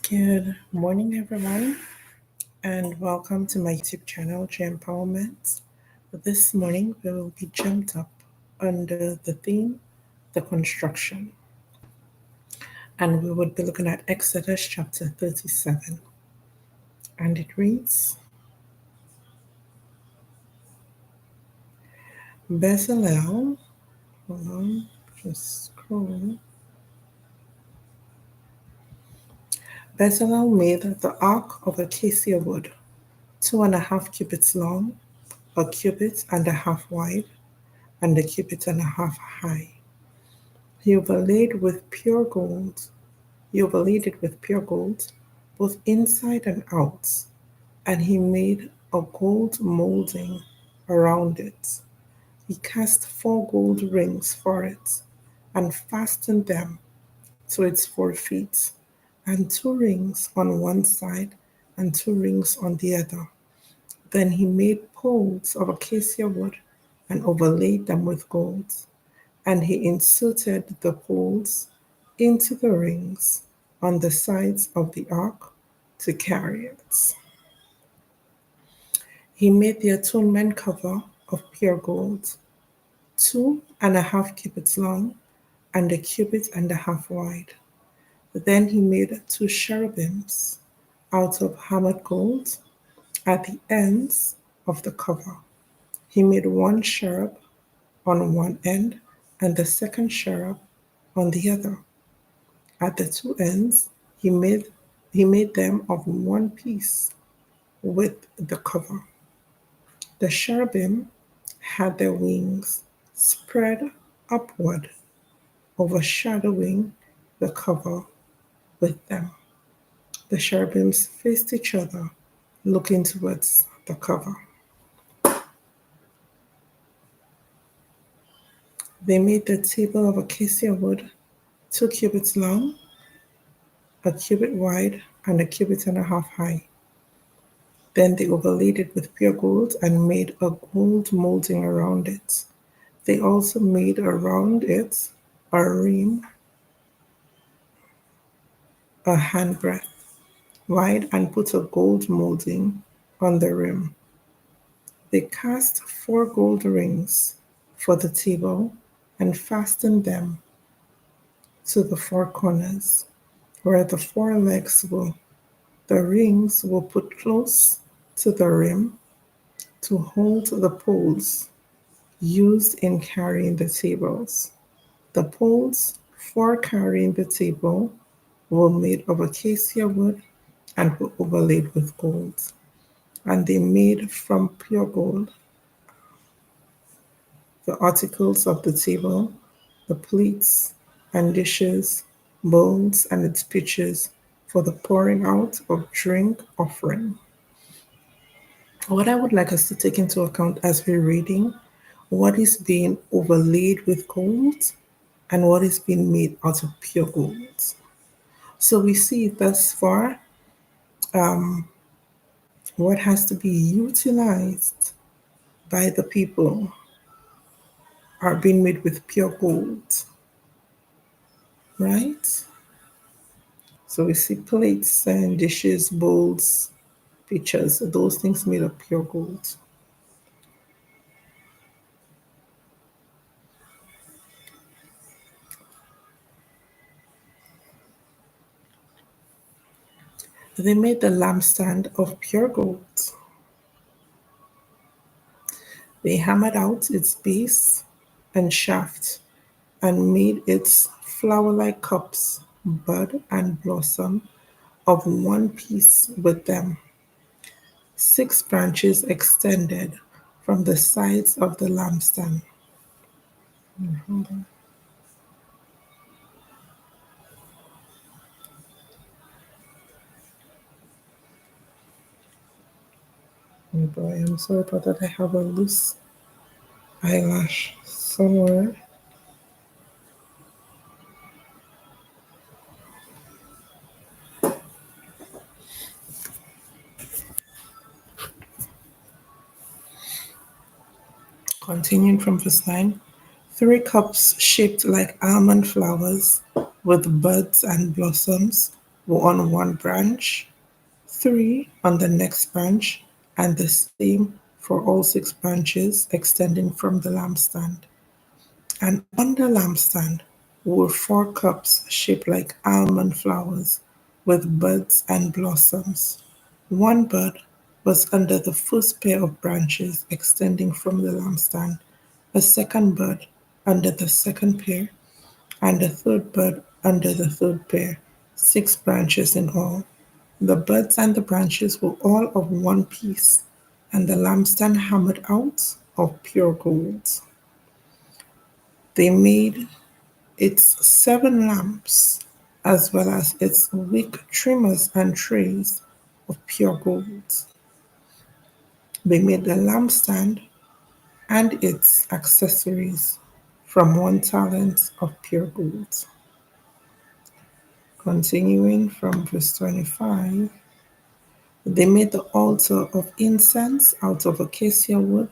Good morning, everyone, and welcome to my YouTube channel, J.E.M.E.D. This morning, we will be jumped up under the theme, the construction, and we would be looking at Exodus chapter 37. And it reads, Bezalel, hold on, just scroll. Bezalel made the ark of acacia wood, 2.5 cubits long, a cubit and a half wide, and a cubit and a half high. He overlaid with pure gold. He overlaid it with pure gold, both inside and out, and he made a gold molding around it. He cast 4 gold rings for it, and fastened them to its 4 feet, and 2 rings on one side and 2 rings on the other. Then he made poles of acacia wood and overlaid them with gold. And he inserted the poles into the rings on the sides of the ark to carry it. He made the atonement cover of pure gold, 2.5 cubits long and a cubit and a half wide. Then he made 2 cherubims out of hammered gold at the ends of the cover. He made 1 cherub on one end and the second cherub on the other. At the 2 ends, he made them of one piece with the cover. The cherubim had their wings spread upward, overshadowing the cover with them. The cherubims faced each other, looking towards the cover. They made the table of acacia wood, 2 cubits long, a cubit wide, and a cubit and a half high. Then they overlaid it with pure gold and made a gold molding around it. They also made around it a rim a handbreadth wide and put a gold molding on the rim. They cast 4 gold rings for the table and fastened them to the 4 corners where the 4 legs were. The rings were put close to the rim to hold the poles used in carrying the tables. The poles for carrying the table were made of acacia wood and were overlaid with gold. And they made from pure gold the articles of the table, the plates and dishes, bowls and its pitchers for the pouring out of drink offering. What I would like us to take into account as we're reading what is being overlaid with gold and what is being made out of pure gold. So we see thus far what has to be utilized by the people are being made with pure gold, right? So we see plates and dishes, bowls, pitchers, those things made of pure gold. They made the lampstand of pure gold. They hammered out its base and shaft and made its flower-like cups, bud and blossom, of one piece with them. 6 branches extended from the sides of the lampstand. Oh boy, I'm sorry about that. I have a loose eyelash somewhere. Continuing from verse 9, 3 cups shaped like almond flowers with buds and blossoms on one branch, three on the next branch, and the same for all six branches extending from the lampstand. And on the lampstand were four cups shaped like almond flowers with buds and blossoms. One bud was under the first pair of branches extending from the lampstand, a second bud under the second pair, and a third bud under the third pair, six branches in all. The buds and the branches were all of one piece, and the lampstand hammered out of pure gold. They made its seven lamps, as well as its wick trimmers and trays of pure gold. They made the lampstand and its accessories from 1 talent of pure gold. Continuing from verse 25, they made the altar of incense out of acacia wood.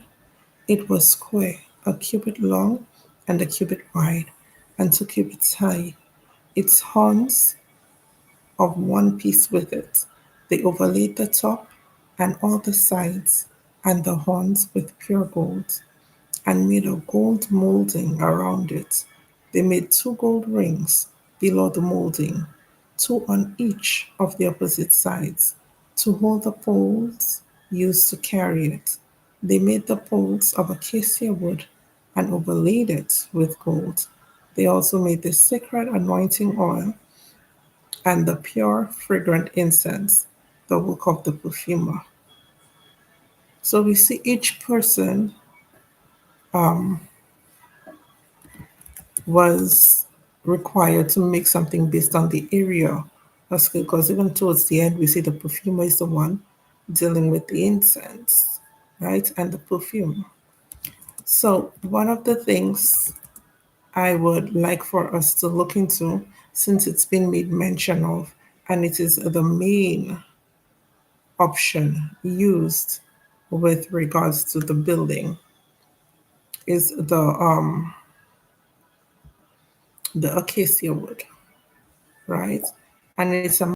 It was square, a cubit long and a cubit wide, and 2 cubits high. Its horns of one piece with it. They overlaid the top and all the sides and the horns with pure gold, and made a gold molding around it. They made 2 gold rings below the molding, two on each of the opposite sides, to hold the poles used to carry it. They made the poles of acacia wood and overlaid it with gold. They also made the sacred anointing oil and the pure fragrant incense, the work of the perfumer. So we see each person was required to make something based on the area. That's good because even towards the end, we see the perfumer is the one dealing with the incense, right? And the perfume. So, one of the things I would like for us to look into, since it's been made mention of, and it is the main option used with regards to the building, is the acacia wood, right? And it's a